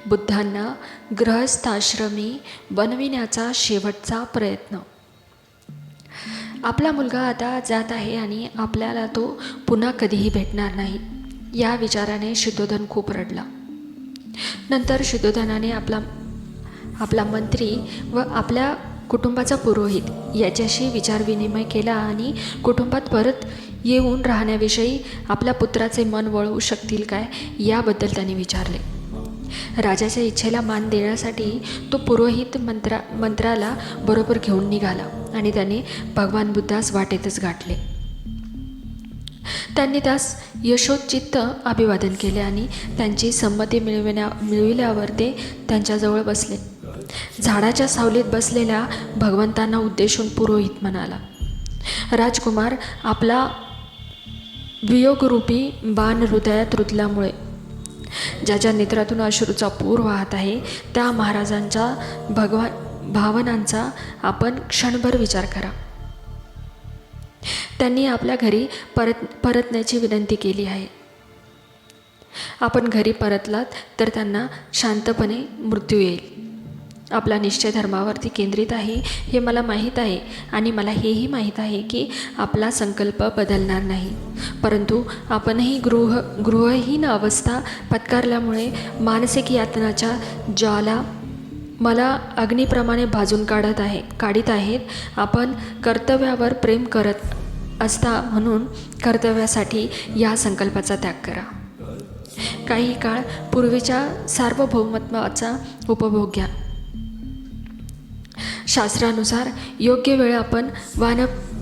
बुद्धांना गृहस्थाश्रमी बनविण्याचा शेवटचा प्रयत्न. आपला मुलगा आता जात आहे आणि आपल्याला तो पुन्हा कधीही भेटणार नाही, या विचाराने शुद्धोधन खूप रडला. नंतर शुद्धोधनाने आपला मंत्री व आपल्या कुटुंबाचा पुरोहित याच्याशी विचारविनिमय केला आणि कुटुंबात परत येऊन राहण्याविषयी आपल्या पुत्राचे मन वळवू शकतील काय याबद्दल त्यांनी विचारले. राजाच्या इच्छेला मान देण्यासाठी तो पुरोहित मंत्राला बरोबर घेऊन निघाला आणि त्याने भगवान बुद्धास वाटेतच गाठले. त्यांनी त्यास यशोचित्त अभिवादन केले आणि त्यांची संमती मिळविल्यावर ते त्यांच्याजवळ बसले. झाडाच्या सावलीत बसलेल्या भगवंतांना उद्देशून पुरोहित म्हणाला, राजकुमार, आपला वियोगरूपी बाण हृदयात रुतल्यामुळे ज्याच्या नेत्रातून अश्रूचा पूर वाहत आहे त्या महाराजांच्या भावनांचा आपण क्षणभर विचार करा. त्यांनी आपल्या घरी परतण्याची विनंती केली आहे. आपण घरी परतलात तर त्यांना शांतपणे मृत्यू येईल. आपला निश्चय धर्मावरती केंद्रित आहे हे मला माहीत आहे आणि मला हेही माहीत आहे की आपला संकल्प बदलणार नाही. परंतु आपणही गृहहीन अवस्था पत्कारल्यामुळे मानसिक यातनाच्या ज्वाला मला अग्निप्रमाणे भाजून काढीत आहेत. आपण कर्तव्यावर प्रेम करत असता म्हणून कर्तव्यासाठी या संकल्पाचा त्याग करा. काही काळ पूर्वीच्या सार्वभौमत्वाचा उपभोग घ्या. शास्त्रानुसार योग्य वेळ आपण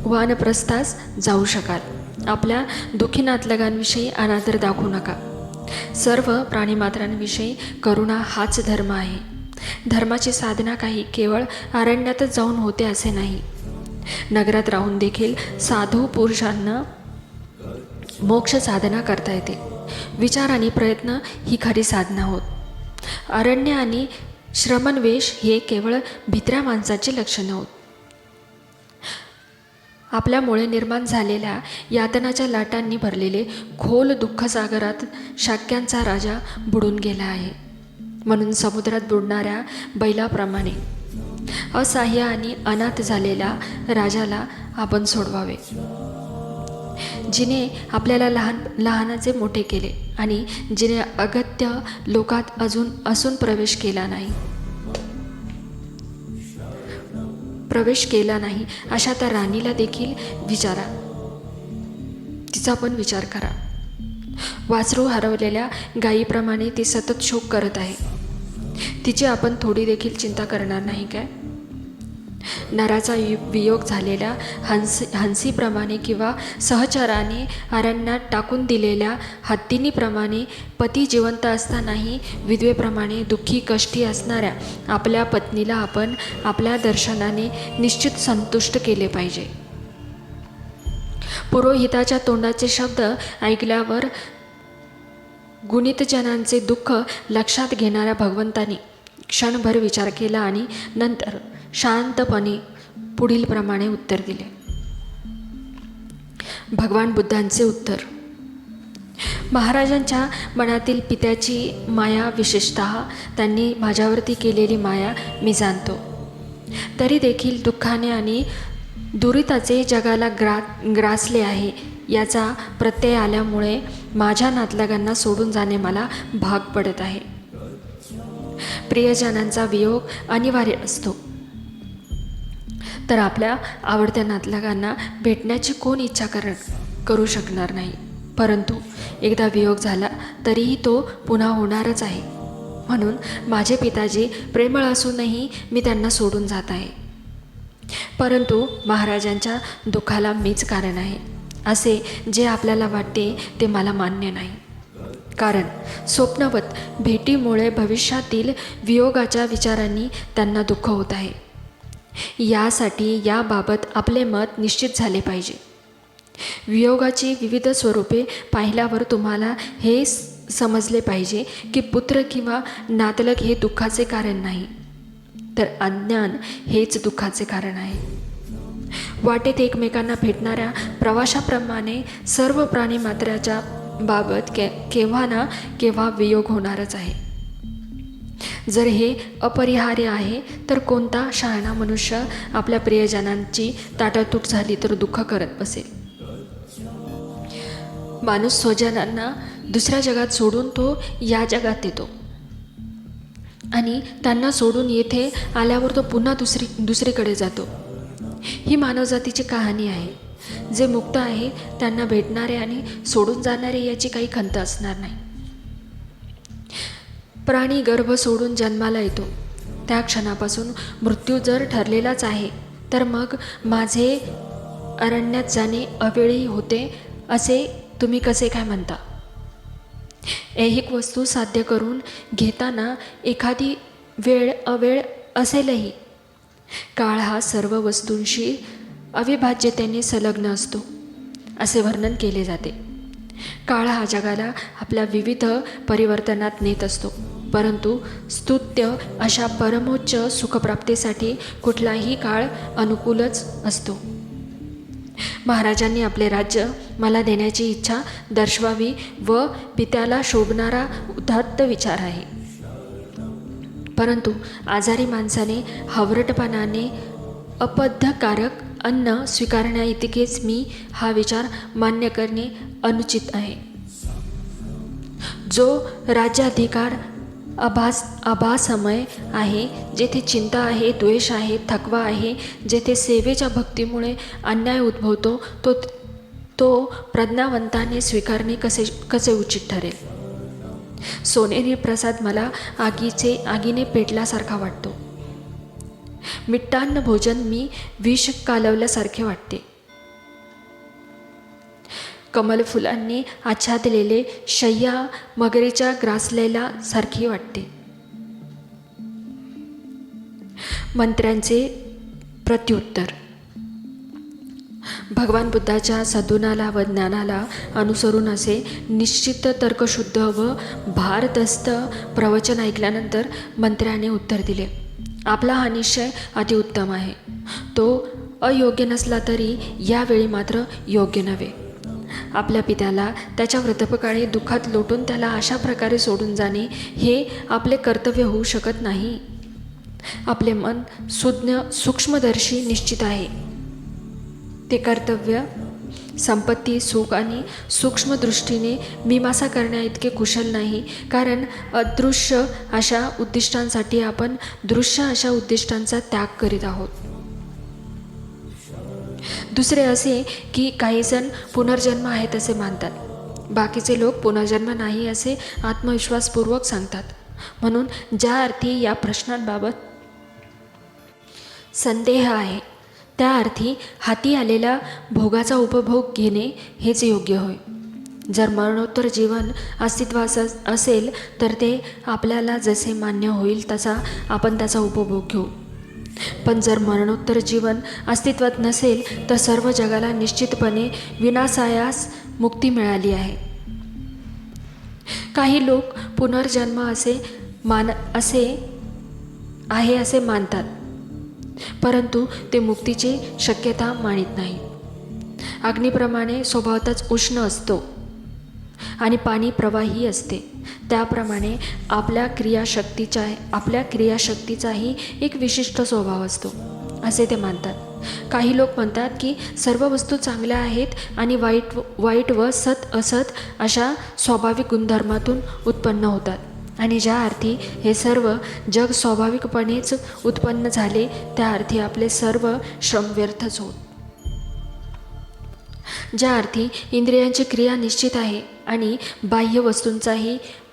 वानप्रस्थास जाऊ शकाल. आपल्या दुःखी नातलगांविषयी अनादर दाखवू नका. सर्व प्राणीमात्रांविषयी करुणा हाच धर्म आहे. धर्माची साधना काही केवळ अरण्यातच जाऊन होते असे नाही. नगरात राहून देखील साधू पुरुषांना मोक्ष साधना करता येते. विचार आणि प्रयत्न ही खरी साधना होत. अरण्य आणि श्रमणवेश हे केवळ भित्र्या माणसाचे लक्षण होत. आपल्यामुळे निर्माण झालेल्या यातनाच्या लाटांनी भरलेले खोल दुःखसागरात शाक्यांचा राजा बुडून गेला आहे. म्हणून समुद्रात बुडणाऱ्या बैलाप्रमाणे असहाय्य आणि अनाथ झालेल्या राजाला आपण सोडवावे, जिने आपल्याला लहानाचे मोठे केले आणि जिने अगत्य लोकात असून प्रवेश केला नाही अशा त्या राणीला देखील विचारा, तिचा पण विचार करा. वासरू हरवलेल्या गायीप्रमाणे ती सतत शोक करत आहे. तिची आपण थोडी देखील चिंता करणार नाही काय? नराचा वियोग झालेल्या हंसीप्रमाणे किंवा सहचराने अरण्यात टाकून दिलेल्या हत्तीनीप्रमाणे पती जिवंत असतानाही विधवेप्रमाणे दुःखी कष्टी असणाऱ्या आपल्या पत्नीला आपण आपल्या दर्शनाने निश्चित संतुष्ट केले पाहिजे. पुरोहिताच्या तोंडाचे शब्द ऐकल्यावर गुणितजनांचे दुःख लक्षात घेणाऱ्या भगवंतांनी क्षणभर विचार केला आणि नंतर शांतपणे पुढील प्रमाणे उत्तर दिले. भगवान बुद्धांचे उत्तर. महाराजांच्या मनातील पित्याची माया, विशेषतः त्यांनी माझ्यावरती केलेली माया मी जाणतो. तरी देखील दुःखाने आणि दुरिताचे जगाला ग्रासले आहे याचा प्रत्यय आल्यामुळे माझ्या नातलगांना सोडून जाणे मला भाग पडत आहे. प्रियजनांचा वियोग अनिवार्य असतो, तर आपल्या आवडत्या नातलगांना भेटण्याची कोण इच्छा करू शकणार नाही. परंतु एकदा वियोग झाला तरीही तो पुन्हा होणारच आहे. म्हणून माझे पिताजी प्रेमळ असूनही मी त्यांना सोडून जात आहे. परंतु महाराजांच्या दुःखाला मीच कारण आहे असे जे आपल्याला वाटते ते मला मान्य नाही. कारण स्वप्नवत भेटीमुळे भविष्यातील वियोगाच्या विचारांनी त्यांना दुःख होत आहे. यासाठी याबाबत आपले मत निश्चित झाले पाहिजे. वियोगाची विविध स्वरूपे पाहिल्यावर तुम्हाला हे समजले पाहिजे की पुत्र किंवा नातलग हे दुःखाचे कारण नाही, तर अज्ञान हेच दुःखाचे कारण आहे. वाटेत एकमेकांना भेटणाऱ्या प्रवाशाप्रमाणे सर्व प्राणीमात्राच्या बाबत केव्हा ना केव्हा वियोग होणारच आहे. जर हे अपरिहार्य आहे तर कोणता शहाणा मनुष्य आपल्या प्रियजनांची ताटातूट झाली तर दुःख करत बसेल. माणूस स्वजनांना दुसऱ्या जगात सोडून तो या जगात येतो आणि त्यांना सोडून येथे आल्यावर तो पुन्हा दुसरीकडे जातो. ही मानवजातीची कहाणी आहे. जे मुक्त आहे त्यांना भेटणारे आणि सोडून जाणारे याची काही खंत असणार नाही. प्राणी गर्भ सोडून जन्माला येतो, त्या क्षणापासून मृत्यू जर ठरलेलाच आहे तर मग माझे अरण्यात जाणे अवेळी होते असे तुम्ही कसे काय म्हणता? ऐहिक वस्तू साध्य करून घेताना एखादी वेळ अवेळ असेलही. काळ हा सर्व वस्तूंशी अविभाज्यतेने संलग्न असतो असे वर्णन केले जाते. काळ हा जगाला आपल्या विविध परिवर्तनात नेत असतो, परंतु स्तुत्य अशा परमोच्च सुखप्राप्तीसाठी कुठलाही काळ अनुकूलच असतो. महाराजांनी आपले राज्य मला देण्याची इच्छा दर्शवावी व पित्याला शोभणारा उदात्त विचार आहे. परंतु आजारी माणसाने हावरटपणाने अपद्धकारक अन्न स्वीकारण्याइतकेच मी हा विचार मान्य करणे अनुचित आहे. जो राज्याधिकार आभासमय आहे, जेथे चिंता आहे, द्वेष आहे, थकवा आहे, जेथे सेवेच्या भक्तीमुळे अन्याय उद्भवतो, तो प्रज्ञावंताने स्वीकारणे कसे उचित ठरेल? सोनेरी प्रसाद मला आगीने पेटल्यासारखा वाटतो. मिष्टान्न भोजन मी विष कालवल्यासारखे वाटते. कमलफुलांनी आच्छादलेले शय्या मगरीच्या ग्रासलेला सारखी वाटते. मंत्र्यांचे प्रत्युत्तर. भगवान बुद्धाच्या सद्गुणाला व ज्ञानाला अनुसरून असे निश्चित तर्कशुद्ध व भारदस्त प्रवचन ऐकल्यानंतर मंत्र्याने उत्तर दिले, आपला हा निश्चय अतिउत्तम आहे. तो अयोग्य नसला तरी यावेळी मात्र योग्य नव्हे. आपल्या पित्याला त्याच्या वृद्धापकाळी दुःखात लोटून त्याला अशा प्रकारे सोडून जाणे हे आपले कर्तव्य होऊ शकत नाही. आपले मन सुज्ञ सूक्ष्मदर्शी निश्चित आहे. ते कर्तव्य, संपत्ती, सुख आणि सूक्ष्मदृष्टीने मीमांसा करण्याइतके कुशल नाही, कारण अदृश्य अशा उद्दिष्टांसाठी आपण दृश्य अशा उद्दिष्टांचा त्याग करीत आहोत. दुसरे असे की काही जण पुनर्जन्म आहेत असे मानतात. बाकीचे लोक पुनर्जन्म नाही असे आत्मविश्वासपूर्वक सांगतात. म्हणून ज्या अर्थी या प्रश्नांबाबत संदेह आहे त्या अर्थी हाती आलेल्या भोगाचा उपभोग घेणे हेच योग्य होय. जर मरणोत्तर जीवन अस्तित्वात असेल तर ते आपल्याला जसे मान्य होईल तसा आपण त्याचा उपभोग घेऊ. पण जर मरणोत्तर जीवन अस्तित्वात नसेल तर सर्व जगाला निश्चितपणे विनाशायास मुक्ती मिळाली आहे. काही लोक पुनर्जन्म असे मानतात, परंतु ते मुक्तीची शक्यता मानित नाही. अग्नीप्रमाणे स्वभावतच उष्ण असतो आणि पाणी प्रवाही असते, त्याप्रमाणे आपल्या क्रियाशक्तीचाही एक विशिष्ट स्वभाव असतो असे ते मानतात. काही लोक म्हणतात की सर्व वस्तू चांगल्या आहेत आणि वाईट व सत असत अशा स्वाभाविक गुणधर्मातून उत्पन्न होतात आणि ज्या अर्थी हे सर्व जग स्वाभाविकपणेच उत्पन्न झाले त्या अर्थी आपले सर्व श्रम व्यर्थच होत. ज्या अर्थी इंद्रियांची क्रिया निश्चित आहे आणि बाह्य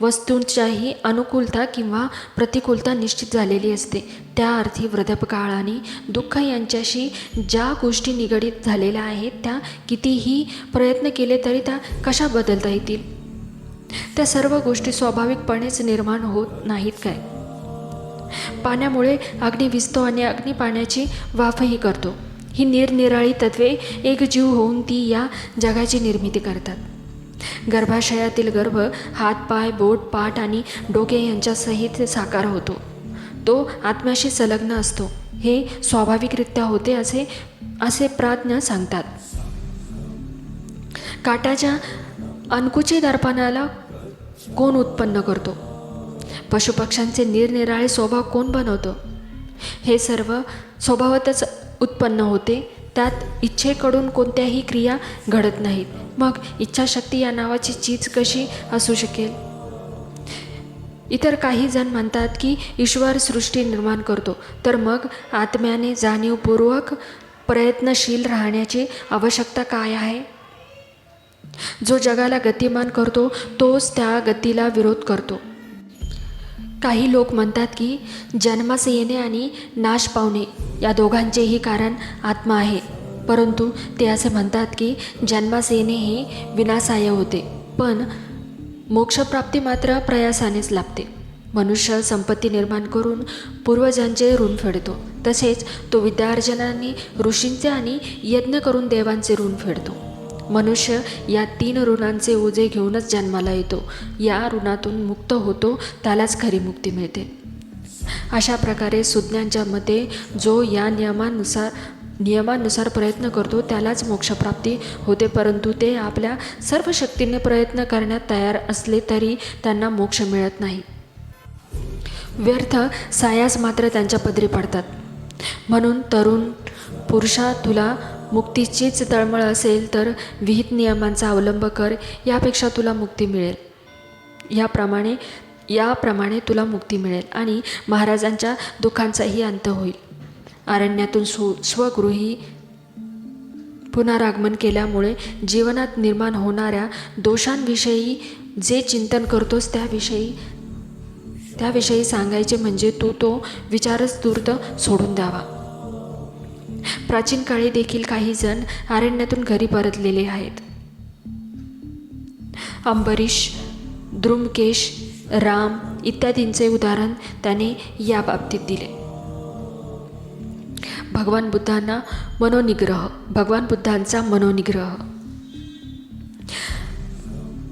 वस्तूंच्याही अनुकूलता किंवा प्रतिकूलता निश्चित झालेली असते, त्या अर्थी वृद्धापकाळ आणि दुःख यांच्याशी ज्या गोष्टी निगडीत झालेल्या आहेत त्या कितीही प्रयत्न केले तरी त्या कशा बदलता येतील? त्या सर्व गोष्टी स्वाभाविकपणेच निर्माण होत नाहीत काय? पाण्यामुळे अग्नी विझतो आणि अग्नी पाण्याची वाफही करतो. ही निरनिराळी तत्वे एक जीव होऊन ती या जगाची निर्मिती करतात. गर्भाशयातील गर्भ हात, पाय, बोट, पाठ आणि डोके यांच्यासहित साकार होतो. तो आत्म्याशी संलग्न असतो. हे स्वाभाविकरित्या होते असे प्राज्ञ सांगतात. काट्याच्या अणकुचे दर्पणाला कोण उत्पन्न करतो? पशुपक्ष्यांचे निरनिराळे स्वभाव कोण बनवतं? हे सर्व स्वभावातच उत्पन्न होते. त्यात इच्छेकडून कोणत्याही क्रिया घडत नाहीत. मग इच्छाशक्ती या नावाची चीज कशी असू शकेल? इतर काही जण म्हणतात की ईश्वर सृष्टी निर्माण करतो, तर मग आत्म्याने जाणीवपूर्वक प्रयत्नशील राहण्याची आवश्यकता काय आहे? जो जगाला गतिमान करतो तोच त्या गतीला विरोध करतो. काही लोक म्हणतात की जन्मास येणे आणि नाश पावणे या दोघांचेही कारण आत्मा आहे. परंतु ते असे म्हणतात की जन्मास येणे हे विनासाय होते, पण मोक्षप्राप्ती मात्र प्रयासानेच लाभते. मनुष्य संपत्ती निर्माण करून पूर्वजांचे ऋण फेडतो, तसेच तो विद्यार्जनाने ऋषींचे आणि यज्ञ करून देवांचे ऋण फेडतो. मनुष्य या 3 ऋणांचे ओझे घेऊनच जन्माला येतो. या ऋणातून मुक्त होतो त्यालाच खरी मुक्ती मिळते. अशा प्रकारे सुज्ञांच्या मते जो या नियमानुसार प्रयत्न करतो त्यालाच मोक्षप्राप्ती होते. परंतु ते आपल्या सर्व शक्तीने प्रयत्न करण्यात तयार असले तरी त्यांना मोक्ष मिळत नाही. व्यर्थ सायास मात्र त्यांच्या पदरी पडतात. म्हणून तरुण पुरुषा, तुला मुक्तीचीच तळमळ असेल तर विहित नियमांचा अवलंब कर. यापेक्षा तुला मुक्ती मिळेल. याप्रमाणे तुला मुक्ती मिळेल आणि महाराजांच्या दुःखांचाही अंत होईल. अरण्यातून स्वगृही पुनरागमन केल्यामुळे जीवनात निर्माण होणाऱ्या दोषांविषयी जे चिंतन करतोस त्याविषयी सांगायचे म्हणजे तू तो विचारच तूर्त सोडून द्यावा. प्राचीन काळी देखील काही जण अरण्यातून घरी परतलेले आहेत. अंबरीश, द्रुमकेश, राम इत्यादींचे उदाहरण त्याने या बाबतीत दिले. भगवान बुद्धांचा मनोनिग्रह.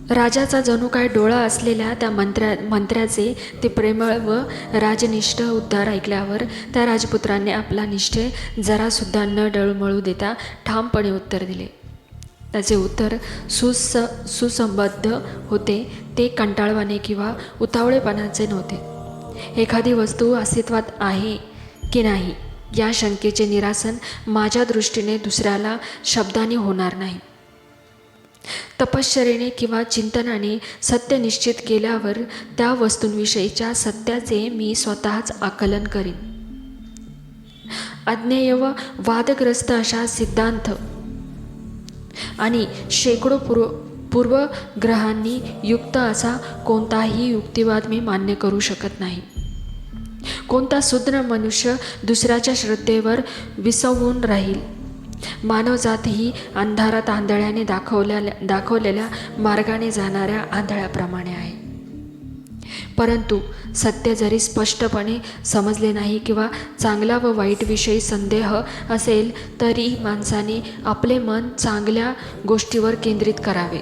राजाचा जणू काय डोळा असलेल्या त्या मंत्र्याचे ते प्रेमळ व राजनिष्ठ उद्गार ऐकल्यावर त्या राजपुत्राने आपला निष्ठे जरासुद्धा न डळमळू देता ठामपणे उत्तर दिले. त्याचे उत्तर सुसंबद्ध होते. ते कंटाळवाणे किंवा उतावळेपणाचे नव्हते. एखादी वस्तू अस्तित्वात आहे की नाही या शंकेचे निरासन माझ्या दृष्टीने दुसऱ्याला शब्दाने होणार नाही. तपश्चर्येने किंवा चिंतनाने सत्य निश्चित केल्यावर त्या वस्तूंविषयीच्या सत्याचे मी स्वतःच आकलन करीन. अज्ञेय व वादग्रस्त अशा सिद्धांत आणि शेकडो पूर्वग्रहांनी युक्त असा कोणताही युक्तिवाद मी मान्य करू शकत नाही. कोणता शूद्र मनुष्य दुसऱ्याच्या श्रद्धेवर विसवून राहील? मानवजात ही अंधारात आंधळ्याने दाखवलेल्या मार्गाने जाणाऱ्या आंधळ्याप्रमाणे आहे. परंतु सत्य जरी स्पष्टपणे समजले नाही किंवा चांगला व वाईटविषयी संदेह असेल तरी माणसाने आपले मन चांगल्या गोष्टीवर केंद्रित करावे.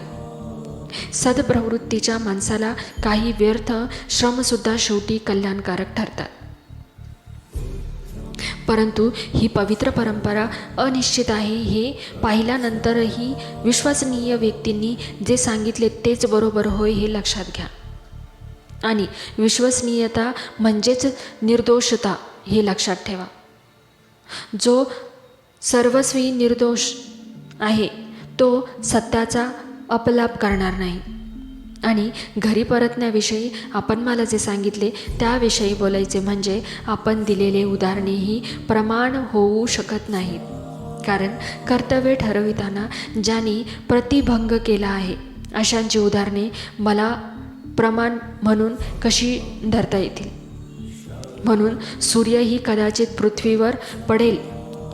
सद्प्रवृत्तीच्या माणसाला काही व्यर्थ श्रमसुद्धा शेवटी कल्याणकारक ठरतात. परंतु ही पवित्र परंपरा अनिश्चित आहे हे पाहिल्यानंतरही विश्वसनीय व्यक्तींनी जे सांगितले तेच बरोबर होय हे लक्षात घ्या. आणि विश्वसनीयता म्हणजेच निर्दोषता हे लक्षात ठेवा. जो सर्वस्वी निर्दोष आहे तो सत्याचा अपलाप करणार नाही. आणि घरी परतण्याविषयी आपण मला जे सांगितले त्याविषयी बोलायचे म्हणजे आपण दिलेले उदाहरणेही प्रमाण होऊ शकत नाहीत. कारण कर्तव्य ठरविताना ज्यांनी प्रतिभंग केला आहे अशांची उदाहरणे मला प्रमाण म्हणून कशी धरता येतील? म्हणून सूर्यही कदाचित पृथ्वीवर पडेल,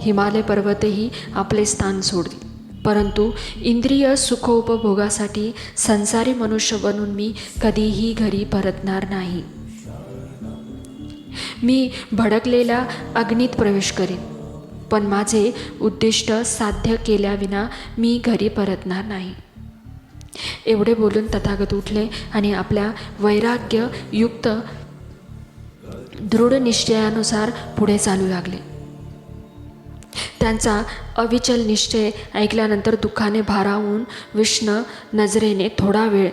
हिमालय पर्वतही आपले स्थान सोडतील, परंतु इंद्रिय सुखोपभोगासाठी संसारी मनुष्य बनून मी कधीही घरी परतणार नाही. मी भडकलेल्या अग्नीत प्रवेश करीन, पण माझे उद्दिष्ट साध्य केल्याविना मी घरी परतणार नाही. एवढे बोलून तथागत उठले आणि आपल्या वैराग्ययुक्त दृढ निश्चयानुसार पुढे चालू लागले. त्यांचा अविचल निश्चय ऐकल्यानंतर दुःखाने भारावून विष्ण नजरेने थोडा वेळ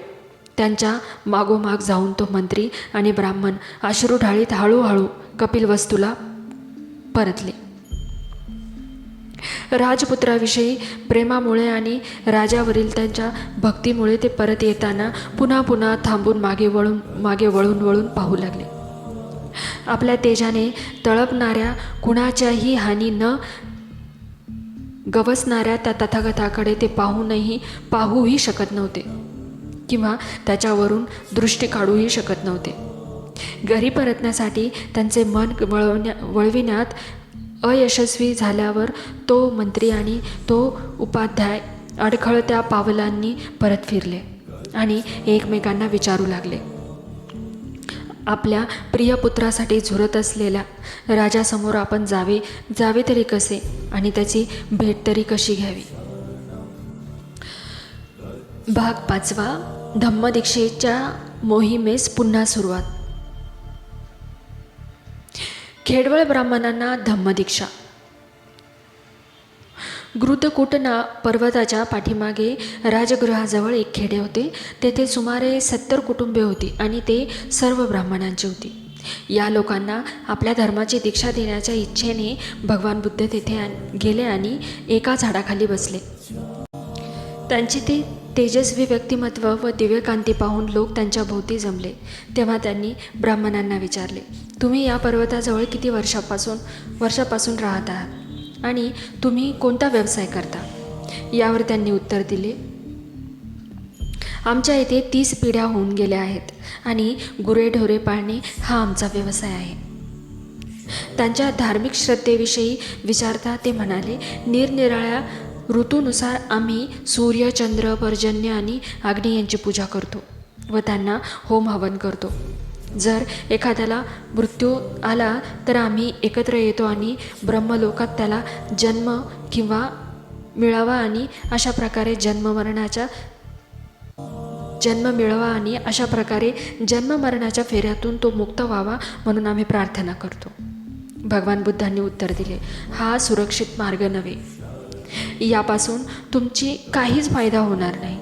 त्यांच्या मागोमाग जाऊन तो मंत्री आणि ब्राह्मण अश्रू ढाळीत हळूहळू कपिलवस्तूला परतले. राजपुत्राविषयी प्रेमामुळे आणि राजावरील त्यांच्या भक्तीमुळे ते परत येताना पुन्हा पुन्हा थांबून मागे वळून पाहू लागले. आपल्या तेजाने तळपणाऱ्या कुणाच्याही हानी न गवसणाऱ्या त्या तथागताकडे ते पाहूही शकत नव्हते किंवा त्याच्यावरून दृष्टी काढूही शकत नव्हते. घरी परतण्यासाठी त्यांचे मन वळविण्यात अयशस्वी झाल्यावर तो मंत्री आणि तो उपाध्याय अडखळत्या पावलांनी परत फिरले आणि एकमेकांना विचारू लागले. आपल्या प्रिय पुत्रासाठी झुरत असलेल्या राजासमोर आपण जावे तरी कसे आणि त्याची भेट तरी कशी घ्यावी. भाग 5. धम्मदीक्षेच्या मोहिमेस पुन्हा सुरुवात. खेडवळ ब्राह्मणांना धम्मदीक्षा. गृद्धकूट पर्वताच्या पाठीमागे राजगृहाजवळ एक खेडे होते. तेथे सुमारे 70 कुटुंबे होती आणि ते सर्व ब्राह्मणांची होती. या लोकांना आपल्या धर्माची दीक्षा देण्याच्या इच्छेने भगवान बुद्ध तेथे गेले आणि एका झाडाखाली बसले. त्यांचे ते तेजस्वी व्यक्तिमत्व व दिव्यकांती पाहून लोक त्यांच्या भोवती जमले. तेव्हा त्यांनी ब्राह्मणांना विचारले, तुम्ही या पर्वताजवळ किती वर्षापासून राहत आहात आणि तुम्ही कोणता व्यवसाय करता. यावर त्यांनी उत्तर दिले, आमच्या इथे 30 पिढ्या होऊन गेल्या आहेत आणि गुरेढोरे पाळणे हा आमचा व्यवसाय आहे. त्यांच्या धार्मिक श्रद्धेविषयी विचारता ते म्हणाले, निरनिराळ्या ऋतूनुसार आम्ही सूर्य, चंद्र, पर्जन्य आणि अग्नी यांची पूजा करतो व त्यांना होम हवन करतो. जर एखाद्याला मृत्यू आला तर आम्ही एकत्र येतो आणि ब्रह्मलोकात त्याला जन्म मिळावा आणि अशा प्रकारे जन्म मरणाच्या फेऱ्यातून तो मुक्त व्हावा म्हणून आम्ही प्रार्थना करतो. भगवान बुद्धांनी उत्तर दिले, हा सुरक्षित मार्ग नव्हे. यापासून तुमची काहीच फायदा होणार नाही.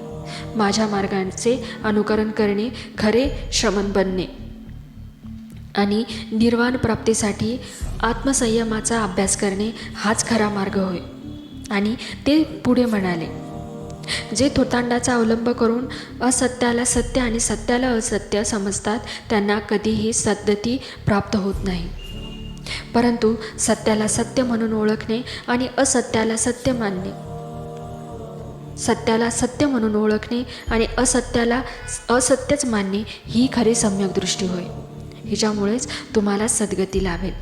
माझ्या मार्गाचे अनुकरण करणे खरे श्रमण बनणे आणि निर्वाण प्राप्तीसाठी आत्मसंयमाचा अभ्यास करणे हाच खरा मार्ग होय. आणि ते पुढे म्हणाले, जे थोतांडाचा अवलंब करून असत्याला सत्य आणि सत्याला असत्य समजतात त्यांना कधीही सद्गती प्राप्त होत नाही. परंतु सत्याला सत्य म्हणून ओळखणे आणि असत्याला सत्य मानणे, सत्याला सत्य म्हणून ओळखणे आणि असत्याला असत्यच मानणे ही खरी सम्यक दृष्टी होय. हिच्यामुळेच तुम्हाला सद्गती लाभेल.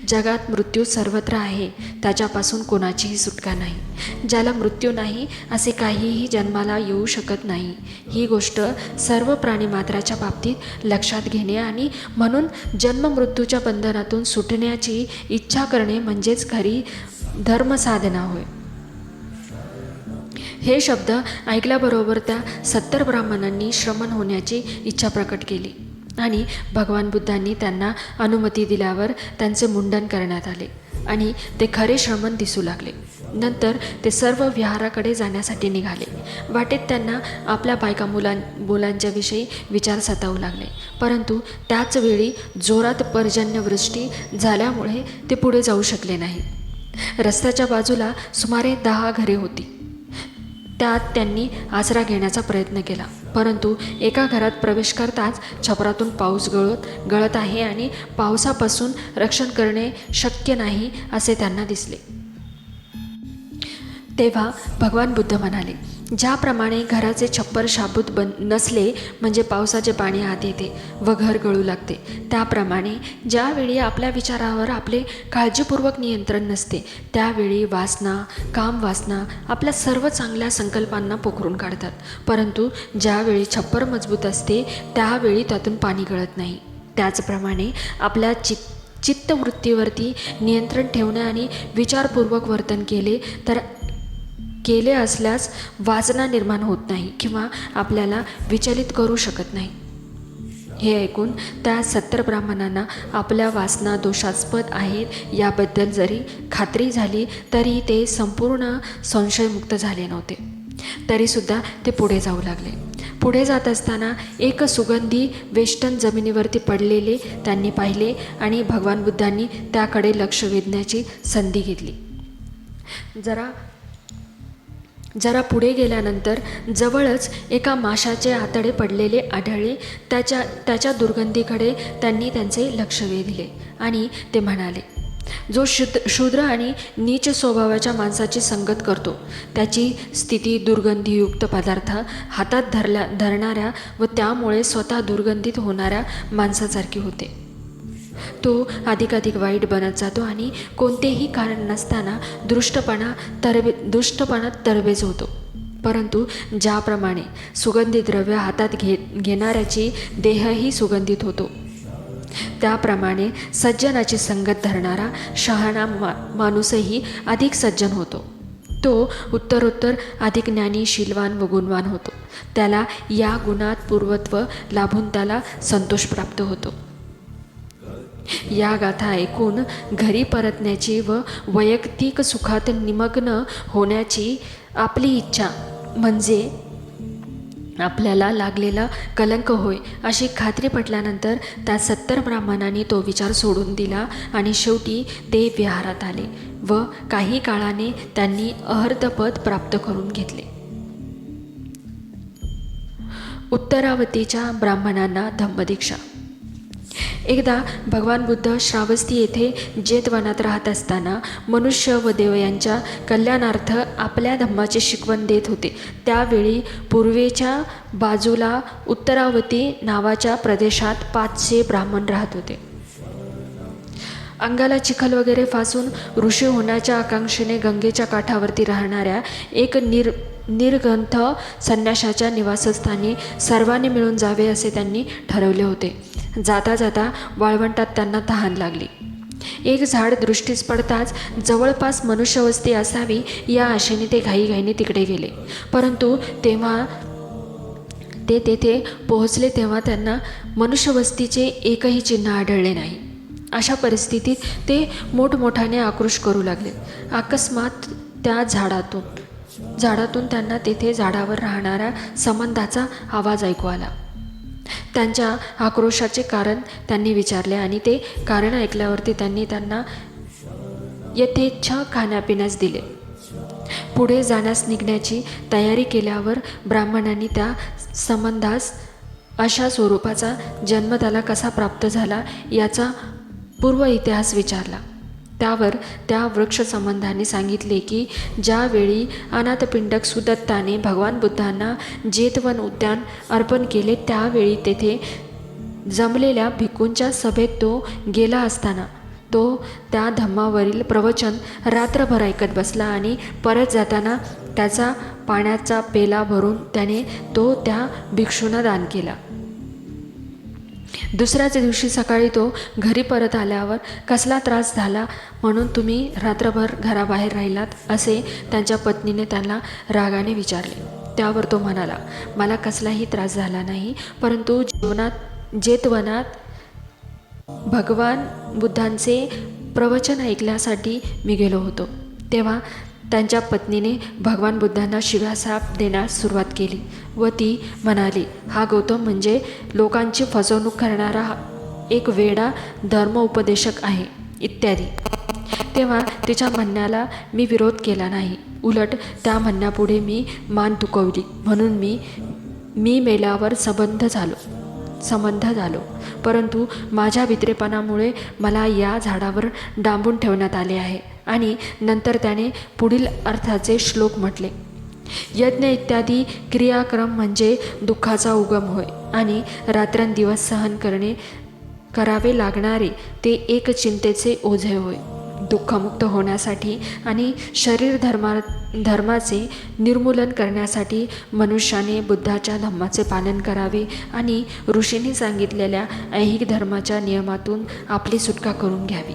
जगात मृत्यू सर्वत्र आहे, त्याच्यापासून कोणाचीही सुटका नाही. ज्याला मृत्यू नाही असे काहीही जन्माला येऊ शकत नाही. ही गोष्ट सर्व प्राणीमात्राच्या बाबतीत लक्षात घेणे आणि म्हणून जन्ममृत्यूच्या बंधनातून सुटण्याची इच्छा करणे म्हणजेच खरी धर्मसाधना होय. हे शब्द ऐकल्याबरोबर त्या 70 ब्राह्मणांनी श्रमण होण्याची इच्छा प्रकट केली आणि भगवान बुद्धांनी त्यांना अनुमती दिल्यावर त्यांचे मुंडन करण्यात आले आणि ते खरे श्रमण दिसू लागले. नंतर ते सर्व विहाराकडे जाण्यासाठी निघाले. वाटेत त्यांना आपल्या बायका मुलांच्या विषयी विचार सतावू लागले. परंतु त्याच वेळी जोरात पर्जन्यवृष्टी झाल्यामुळे ते पुढे जाऊ शकले नाही. रस्त्याच्या बाजूला सुमारे 10 घरे होती. त्यात त्यांनी आसरा घेण्याचा प्रयत्न केला, परंतु एका घरात प्रवेश करताच छपरातून पाऊस गळत आहे आणि पावसापासून रक्षण करणे शक्य नाही असे त्यांना दिसले. तेव्हा भगवान बुद्ध म्हणाले, ज्याप्रमाणे घराचे छप्पर शाबूत नसले म्हणजे पावसाचे पाणी आत येते व घर गळू लागते, त्याप्रमाणे ज्यावेळी आपल्या विचारावर आपले काळजीपूर्वक नियंत्रण नसते त्यावेळी वासना, कामवासना आपल्या सर्व चांगल्या संकल्पांना पोखरून काढतात. परंतु ज्यावेळी छप्पर मजबूत असते त्यावेळी त्यातून पाणी गळत नाही. त्याचप्रमाणे आपल्या चित्तवृत्तीवरती नियंत्रण ठेवणे आणि विचारपूर्वक वर्तन केले असल्यास वासना निर्माण होत नाही किंवा आपल्याला विचलित करू शकत नाही. हे ऐकून त्या 70 ब्राह्मणांना आपल्या वासना दोषास्पद आहेत याबद्दल जरी खात्री झाली तरी ते संपूर्ण संशयमुक्त झाले नव्हते. तरीसुद्धा ते पुढे जाऊ लागले. पुढे जात असताना एक सुगंधी वेष्टन जमिनीवरती पडलेले त्यांनी पाहिले आणि भगवान बुद्धांनी त्याकडे लक्ष वेधण्याची संधी घेतली. जरा पुढे गेल्यानंतर जवळच एका माशाचे आतडे पडलेले आढळले. त्याच्या दुर्गंधीकडे त्यांनी त्यांचे लक्ष वेधले आणि ते म्हणाले, जो शूद्र आणि नीच स्वभावाच्या माणसाची संगत करतो त्याची स्थिती दुर्गंधीयुक्त पदार्थ हातात धरणाऱ्या व त्यामुळे स्वतः दुर्गंधित होणाऱ्या माणसासारखी होते. तो अधिकाधिक वाईट बनत जातो आणि कोणतेही कारण नसताना दुष्टपणात तरबेज होतो. परंतु ज्याप्रमाणे सुगंधी द्रव्य हातात घेणाऱ्याची देहही सुगंधित होतो, त्याप्रमाणे सज्जनाची संगत धरणारा शहाणा माणूसही अधिक सज्जन होतो. तो उत्तरोत्तर अधिक ज्ञानी, शीलवान व गुणवान होतो. त्याला या गुणात पूर्वत्व लाभून त्याला संतोष प्राप्त होतो. या गाथा ऐकून घरी परतण्याची व वैयक्तिक सुखात निमग्न होण्याची आपली इच्छा म्हणजे आपल्याला लागलेला कलंक होय अशी खात्री पटल्यानंतर त्या 70 ब्राह्मणांनी तो विचार सोडून दिला आणि शेवटी ते विहारात आले व काही काळाने त्यांनी अर्हतपद प्राप्त करून घेतले. उत्तरावतीच्या ब्राह्मणांना धम्मदीक्षा. एकदा भगवान बुद्ध श्रावस्ती येथे जेतवनात राहत असताना मनुष्य व देव यांच्या कल्याणार्थ आपल्या धम्माची शिकवण देत होते. त्यावेळी पूर्वेच्या बाजूला उत्तरावती नावाच्या प्रदेशात 500 ब्राह्मण राहत होते. अंगाला चिखल वगैरे फासून ऋषी होण्याच्या आकांक्षेने गंगेच्या काठावरती राहणाऱ्या एक निर्ग्रंथ संन्याशाच्या निवासस्थानी सर्वांनी मिळून जावे असे त्यांनी ठरवले होते. जाता जाता वाळवंटात त्यांना तहान लागली. एक झाड दृष्टीस पडताच जवळपास मनुष्यवस्ती असावी या आशेने ते घाईघाईने तिकडे गेले. परंतु तेव्हा ते तेथे पोहोचले तेव्हा त्यांना मनुष्यवस्तीचे एकही चिन्ह आढळले नाही. अशा परिस्थितीत ते मोठमोठ्याने आक्रोश करू लागले. अकस्मात त्या झाडातून त्यांना तेथे झाडावर राहणाऱ्या संबंधाचा आवाज ऐकू आला. त्यांच्या आक्रोशाचे कारण त्यांनी विचारले आणि ते कारण ऐकल्यावरती त्यांनी त्यांना यथेच्छ खाण्यापिण्यास दिले. पुढे जाण्यास निघण्याची तयारी केल्यावर ब्राह्मणांनी त्या संबंधास अशा स्वरूपाचा जन्म त्याला कसा प्राप्त झाला याचा पूर्व इतिहास विचारला. त्यावर त्या वृक्ष संबंधाने सांगितले की ज्यावेळी अनाथपिंडक सुदत्ताने भगवान बुद्धांना जेतवन उद्यान अर्पण केले त्यावेळी तेथे जमलेल्या भिक्खूंच्या सभेत तो गेला असताना तो त्या धम्मावरील प्रवचन रात्रभर ऐकत बसला आणि परत जाताना त्याचा पाण्याचा पेला भरून त्याने तो त्या भिक्षूंना दान केला. दुसऱ्याच दिवशी सकाळी तो घरी परत आल्यावर कसला त्रास झाला म्हणून तुम्ही रात्रभर घराबाहेर राहिलात असे त्यांच्या पत्नीने त्यांना रागाने विचारले. त्यावर तो म्हणाला, मला कसलाही त्रास झाला नाही, परंतु जेतवनात भगवान बुद्धांचे प्रवचन ऐकण्यासाठी मी गेलो होतो. तेव्हा त्यांच्या पत्नीने भगवान बुद्धांना शिव्याशाप देण्यास सुरुवात केली व ती म्हणाली, हा गौतम म्हणजे लोकांची फसवणूक करणारा एक वेडा धर्मोपदेशक आहे इत्यादी. तेव्हा तिच्या म्हणण्याला मी विरोध केला नाही. उलट त्या म्हणण्यापुढे मी मान तुकवली म्हणून मी मेल्यावर संबंध झालो. परंतु माझ्या भित्रेपणामुळे मला या झाडावर डांबून ठेवण्यात आले आहे. आणि नंतर त्याने पुढील अर्थाचे श्लोक म्हटले. यज्ञ इत्यादी क्रियाक्रम म्हणजे दुःखाचा उगम होय आणि रात्रंदिवस सहन करावे लागणारे ते एक चिंतेचे ओझे होय. दुःखमुक्त होण्यासाठी आणि शरीर धर्माचे निर्मूलन करण्यासाठी मनुष्याने बुद्धाच्या धम्माचे पालन करावे आणि ऋषींनी सांगितलेल्या ऐहिक धर्माच्या नियमातून आपली सुटका करून घ्यावी.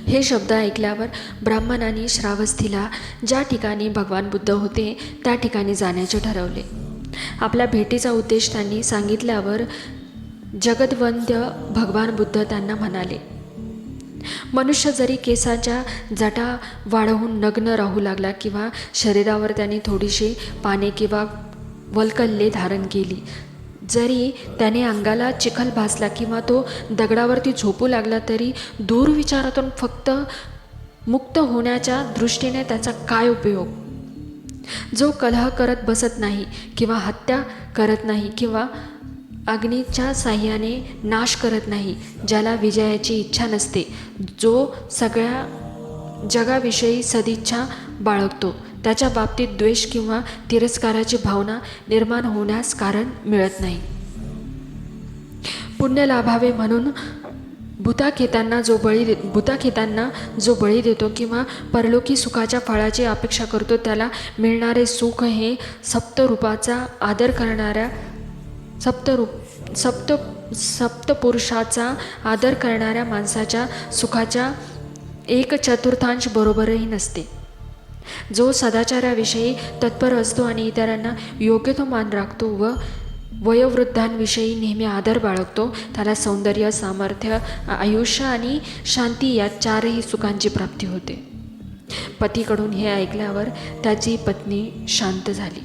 हे शब्द ऐकल्यावर ब्राह्मणांनी श्रावस्तीला ज्या ठिकाणी भगवान बुद्ध होते त्या ठिकाणी जाण्याचे ठरवले. आपल्या भेटीचा उद्देश त्यांनी सांगितल्यावर जगद्वंद्य भगवान बुद्ध त्यांना म्हणाले, मनुष्य जरी केसाच्या जटा वाढवून नग्न राहू लागला किंवा शरीरावर त्यांनी थोडीशी पाने किंवा वल्कल्ये धारण केली. जरी त्याने अंगाला चिखल भासला किंवा तो दगडावरती झोपू लागला तरी दूर विचारातून फक्त मुक्त होण्याच्या दृष्टीने त्याचा काय उपयोग. जो कलह करत बसत नाही किंवा हत्या करत नाही किंवा अग्नीच्या साह्याने नाश करत नाही, ज्याला विजयाची इच्छा नसते, जो सगळ्या जगाविषयी सदिच्छा बाळगतो, त्याच्या बाबतीत द्वेष किंवा तिरस्काराची भावना निर्माण होण्यास कारण मिळत नाही. पुण्य लाभावे म्हणून भूताखेतांना जो बळी देतो किंवा परलोकी सुखाच्या फळाची अपेक्षा करतो, त्याला मिळणारे सुख हे सप्तपुरुषाचा आदर करणाऱ्या माणसाच्या सुखाच्या 1/4 बरोबरही नसते. जो सदाचाराविषयी तत्पर असतो आणि इतरांना योग्य तो मान राखतो व वयोवृद्धांविषयी नेहमी आदर बाळगतो, त्याला सौंदर्य, सामर्थ्य, आयुष्य आणि शांती या 4ही सुखांची प्राप्ती होते. पतीकडून हे ऐकल्यावर त्याची पत्नी शांत झाली.